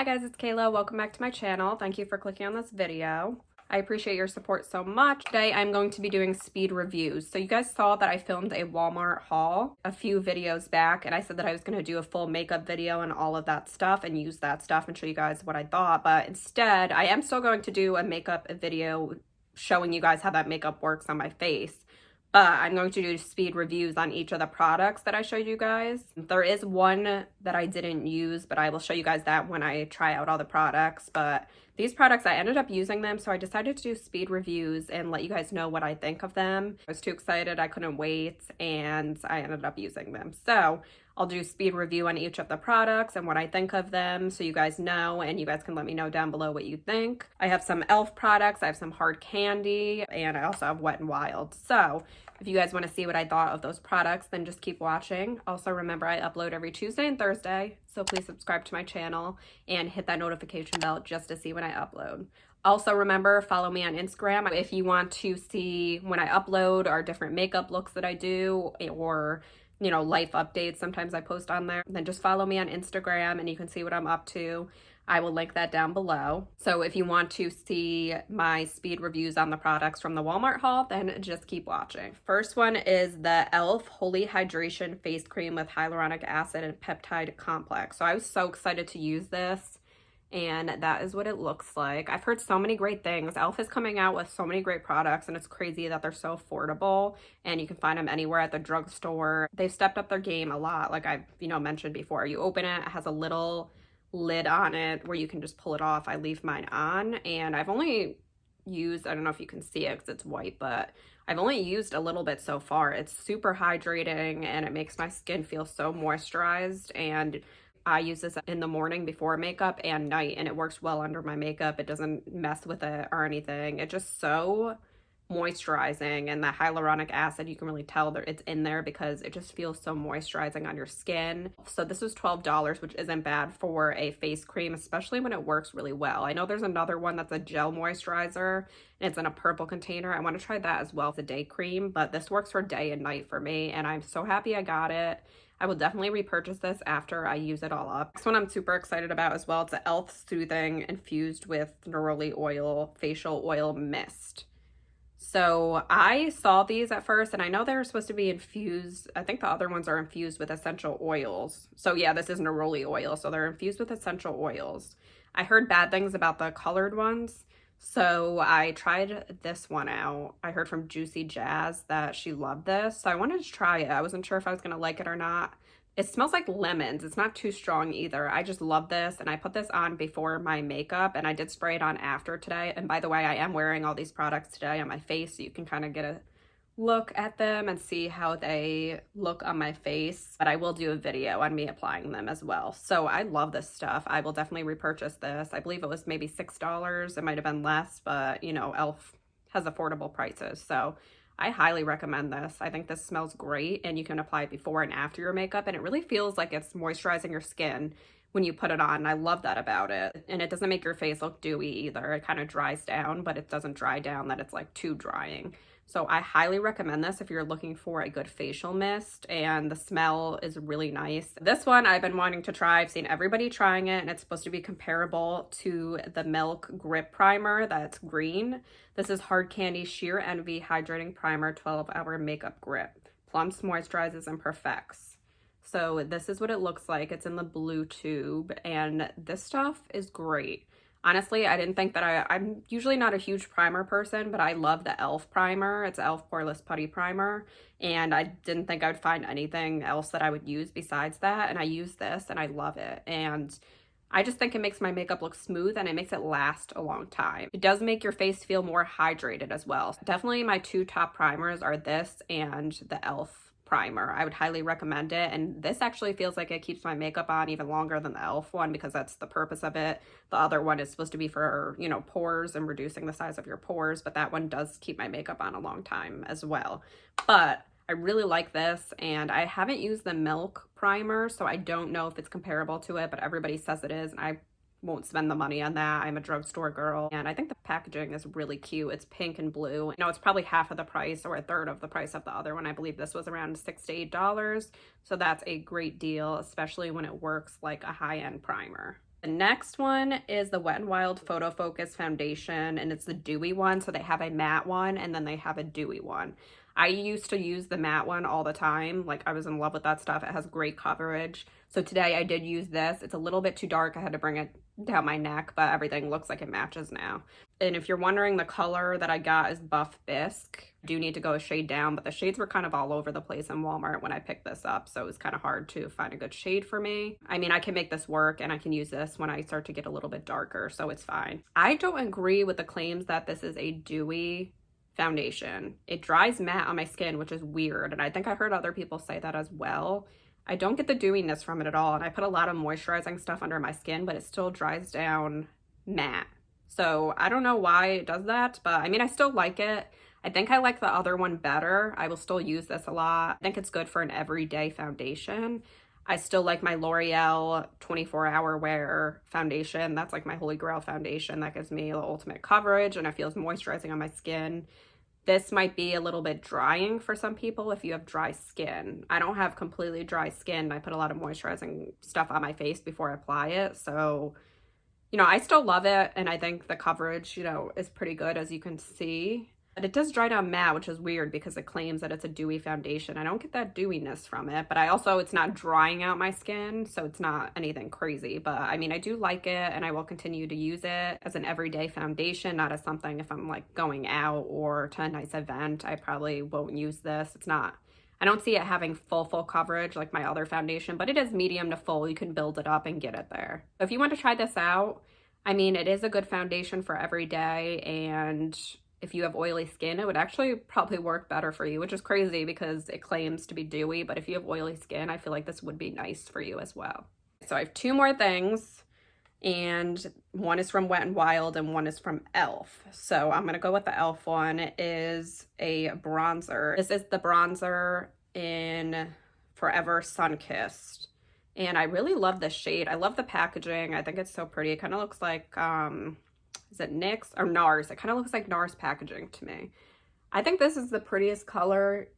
guys, it's Kayla. Welcome back to my channel. Thank you for clicking on this video. I appreciate your support so much. Today I'm going to be doing speed reviews. So you guys saw that I filmed a Walmart haul a few videos back, and I said that I was going to do a full makeup video and all of that stuff and use that stuff and show you guys what I thought. But instead, I am still going to do a makeup video showing you guys how that makeup works on my face. But I'm going to do speed reviews on each of the products that I showed you guys. There is one that I didn't use, but I will show you guys that when I try out all the products. But these products, I ended up using them, so I decided to do speed reviews and let you guys know what I think of them. I was too excited, I couldn't wait, and I ended up using them. So I'll do speed review on each of the products and what I think of them so you guys know, and you guys can let me know down below what you think. I have some e.l.f. products, I have some hard candy, and I also have Wet n Wild. So if you guys want to see what I thought of those products, then just keep watching. Also, remember I upload every Tuesday and Thursday, so please subscribe to my channel and hit that notification bell just to see when I upload. Also, remember, follow me on Instagram if you want to see when I upload or different makeup looks that I do, or life updates. Sometimes I post on there. Then just follow me on Instagram and you can see what I'm up to. I will link that down below. So if you want to see my speed reviews on the products from the Walmart haul, then just keep watching. First one is the e.l.f. Holy Hydration Face Cream with Hyaluronic Acid and Peptide Complex. So I was so excited to use this, and that is what it looks like. I've heard so many great things. e.l.f. is coming out with so many great products, and it's crazy that they're so affordable and you can find them anywhere at the drugstore. They've stepped up their game a lot. Like I've mentioned before, you open it, it has a little lid on it where you can just pull it off. I leave mine on, and I've only used, I don't know if you can see it because it's white, but I've only used a little bit so far. It's super hydrating and it makes my skin feel so moisturized, and I use this in the morning before makeup and night, and it works well under my makeup. It doesn't mess with it or anything. It's just so moisturizing, and the hyaluronic acid, you can really tell that it's in there because it just feels so moisturizing on your skin. So this was $12, which isn't bad for a face cream, especially when it works really well. I know there's another one that's a gel moisturizer and it's in a purple container. I want to try that as well as a day cream, but this works for day and night for me, and I'm so happy I got it. I will definitely repurchase this after I use it all up. Next one I'm super excited about as well. It's the e.l.f. Soothing Infused with Neroli Oil Facial Oil Mist. So I saw these at first, and I know they're supposed to be infused. I think the other ones are infused with essential oils. So yeah, this is neroli oil, so they're infused with essential oils. I heard bad things about the colored ones, so I tried this one out. I heard from Juicy Jazz that she loved this, so I wanted to try it. I wasn't sure if I was gonna like it or not. It smells like lemons. It's not too strong either. I just love this, and I put this on before my makeup, and I did spray it on after today. And by the way, I am wearing all these products today on my face, so you can kind of get a look at them and see how they look on my face. But I will do a video on me applying them as well. So I love this stuff. I will definitely repurchase this. I believe it was maybe $6. It might have been less, but e.l.f. has affordable prices. So I highly recommend this. I think this smells great, and you can apply it before and after your makeup, and it really feels like it's moisturizing your skin when you put it on. I love that about it. And it doesn't make your face look dewy either. It kind of dries down, but it doesn't dry down that it's like too drying. So I highly recommend this if you're looking for a good facial mist, and the smell is really nice. This one I've been wanting to try. I've seen everybody trying it, and it's supposed to be comparable to the Milk Grip Primer that's green. This is Hard Candy Sheer Envy Hydrating Primer 12-Hour Makeup Grip. Plumps, moisturizes, and perfects. So this is what it looks like. It's in the blue tube, and this stuff is great. Honestly, I didn't think that I'm usually not a huge primer person, but I love the e.l.f. primer. It's e.l.f. Poreless Putty Primer, and I didn't think I would find anything else that I would use besides that, and I use this, and I love it. And I just think it makes my makeup look smooth, and it makes it last a long time. It does make your face feel more hydrated as well. Definitely my two top primers are this and the e.l.f. primer. I would highly recommend it, and this actually feels like it keeps my makeup on even longer than the e.l.f. one, because that's the purpose of it. The other one is supposed to be for pores and reducing the size of your pores, but that one does keep my makeup on a long time as well. But I really like this, and I haven't used the Milk primer, so I don't know if it's comparable to it, but everybody says it is, and I won't spend the money on that. I'm a drugstore girl, and I think the packaging is really cute. It's pink and blue. It's probably half of the price or a third of the price of the other one. I believe this was around $6 to $8, so that's a great deal, especially when it works like a high-end primer. The next one is the Wet n Wild Photo Focus Foundation, and it's the dewy one. So they have a matte one and then they have a dewy one. I used to use the matte one all the time. Like, I was in love with that stuff. It has great coverage. So today I did use this. It's a little bit too dark. I had to bring it down my neck, but everything looks like it matches now. And if you're wondering, the color that I got is Buff Bisque. I do need to go a shade down, but the shades were kind of all over the place in Walmart when I picked this up, so it was kind of hard to find a good shade for me. I mean, I can make this work and I can use this when I start to get a little bit darker, so it's fine. I don't agree with the claims that this is a dewy foundation. It dries matte on my skin, which is weird, and I think I heard other people say that as well. I don't get the dewiness from it at all, and I put a lot of moisturizing stuff under my skin, but it still dries down matte. So I don't know why it does that, but I mean, I still like it. I think I like the other one better. I will still use this a lot. I think it's good for an everyday foundation. I still like my L'Oreal 24-hour wear foundation. That's like my holy grail foundation. That gives me the ultimate coverage and it feels moisturizing on my skin. This might be a little bit drying for some people if you have dry skin. I don't have completely dry skin. I put a lot of moisturizing stuff on my face before I apply it. So, you know, I still love it. And I think the coverage, you know, is pretty good, as you can see. But it does dry down matte, which is weird because it claims that it's a dewy foundation. I don't get that dewiness from it, but it's not drying out my skin, so it's not anything crazy. But I mean, I do like it and I will continue to use it as an everyday foundation, not as something if I'm like going out or to a nice event. I probably won't use this. I don't see it having full coverage like my other foundation, but it is medium to full. You can build it up and get it there. So if you want to try this out, I mean, it is a good foundation for every day, and if you have oily skin, it would actually probably work better for you, which is crazy because it claims to be dewy, but if you have oily skin, I feel like this would be nice for you as well. So I have two more things, and one is from Wet n Wild and one is from e.l.f. So I'm gonna go with the e.l.f. one. It is a bronzer. This is the bronzer in Forever Sunkissed, and I really love this shade. I love the packaging. I think it's so pretty. It kind of looks like is it NYX or NARS? It kind of looks like NARS packaging to me. I think this is the prettiest color.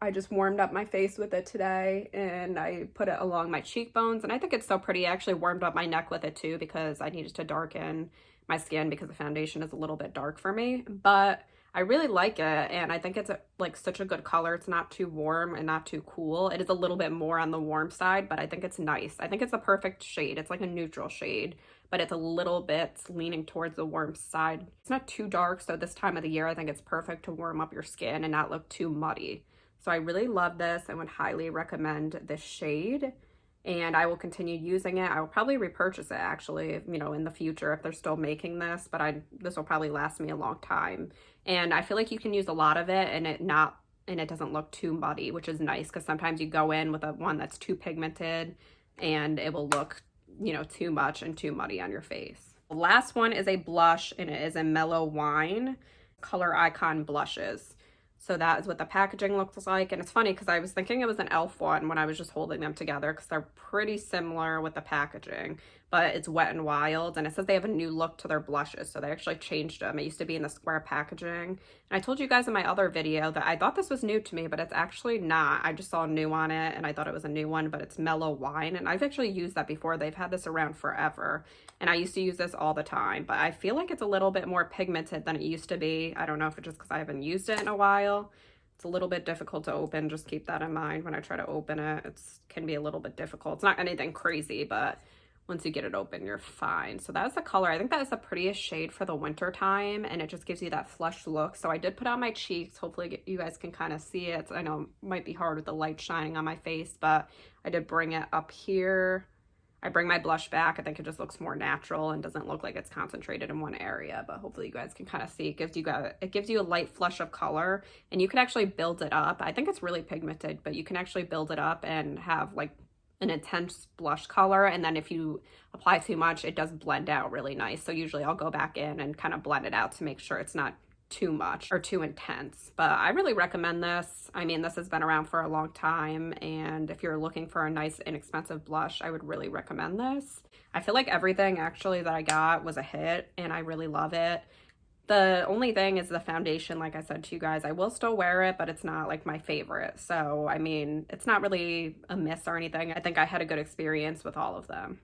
I just warmed up my face with it today and I put it along my cheekbones, and I think it's so pretty. I actually warmed up my neck with it too because I needed to darken my skin because the foundation is a little bit dark for me, but I really like it and I think it's like such a good color. It's not too warm and not too cool. It is a little bit more on the warm side, but I think it's nice. I think it's a perfect shade. It's like a neutral shade, but it's a little bit leaning towards the warm side. It's not too dark, so this time of the year, I think it's perfect to warm up your skin and not look too muddy. So I really love this. I would highly recommend this shade, and I will continue using it. I will probably repurchase it actually, you know, in the future if they're still making this, but this will probably last me a long time. And I feel like you can use a lot of it and it doesn't look too muddy, which is nice because sometimes you go in with one that's too pigmented and it will look, you know, too much and too muddy on your face. The last one is a blush, and it is a Mellow Wine Color Icon Blushes. So that is what the packaging looks like. And it's funny because I was thinking it was an e.l.f. one when I was just holding them together because they're pretty similar with the packaging, but it's Wet n Wild, and it says they have a new look to their blushes. So they actually changed them. It used to be in the square packaging. And I told you guys in my other video that I thought this was new to me, but it's actually not. I just saw new on it and I thought it was a new one, but it's Mellow Wine. And I've actually used that before. They've had this around forever. And I used to use this all the time, but I feel like it's a little bit more pigmented than it used to be. I don't know if it's just because I haven't used it in a while. It's a little bit difficult to open. Just keep that in mind when I try to open it. It can be a little bit difficult. It's not anything crazy, but once you get it open, you're fine. So that's the color. I think that is the prettiest shade for the winter time, and it just gives you that flushed look. So I did put on my cheeks. Hopefully you guys can kind of see it. I know it might be hard with the light shining on my face, but I did bring it up here. I bring my blush back. I think it just looks more natural and doesn't look like it's concentrated in one area, but hopefully you guys can kind of see. It gives you a light flush of color, and you can actually build it up. I think it's really pigmented, but you can actually build it up and have like an intense blush color, and then if you apply too much, it does blend out really nice. So usually I'll go back in and kind of blend it out to make sure it's not too much or too intense. But I really recommend this. I mean, this has been around for a long time, and if you're looking for a nice inexpensive blush, I would really recommend this. I feel like everything actually that I got was a hit, and I really love it. The only thing is the foundation. Like I said to you guys, I will still wear it, but it's not like my favorite. So I mean, it's not really a miss or anything. I think I had a good experience with all of them.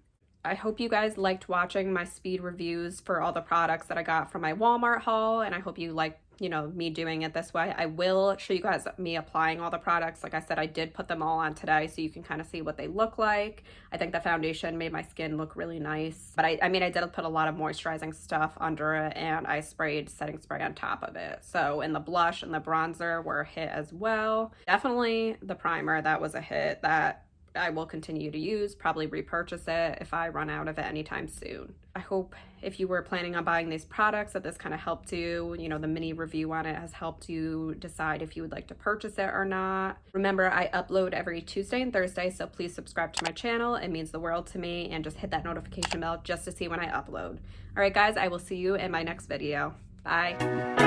I hope you guys liked watching my speed reviews for all the products that I got from my Walmart haul, and I hope you like, you know, me doing it this way. I will show you guys me applying all the products. Like I said, I did put them all on today so you can kind of see what they look like. I think the foundation made my skin look really nice, but I mean, I did put a lot of moisturizing stuff under it, and I sprayed setting spray on top of it. So, and the blush and the bronzer were a hit as well. Definitely the primer, that was a hit that I will continue to use, probably repurchase it if I run out of it anytime soon. I hope if you were planning on buying these products that this kind of helped you. You know, the mini review on it has helped you decide if you would like to purchase it or not. Remember, I upload every Tuesday and Thursday, so please subscribe to my channel. It means the world to me, and just hit that notification bell just to see when I upload. All right, guys, I will see you in my next video. Bye.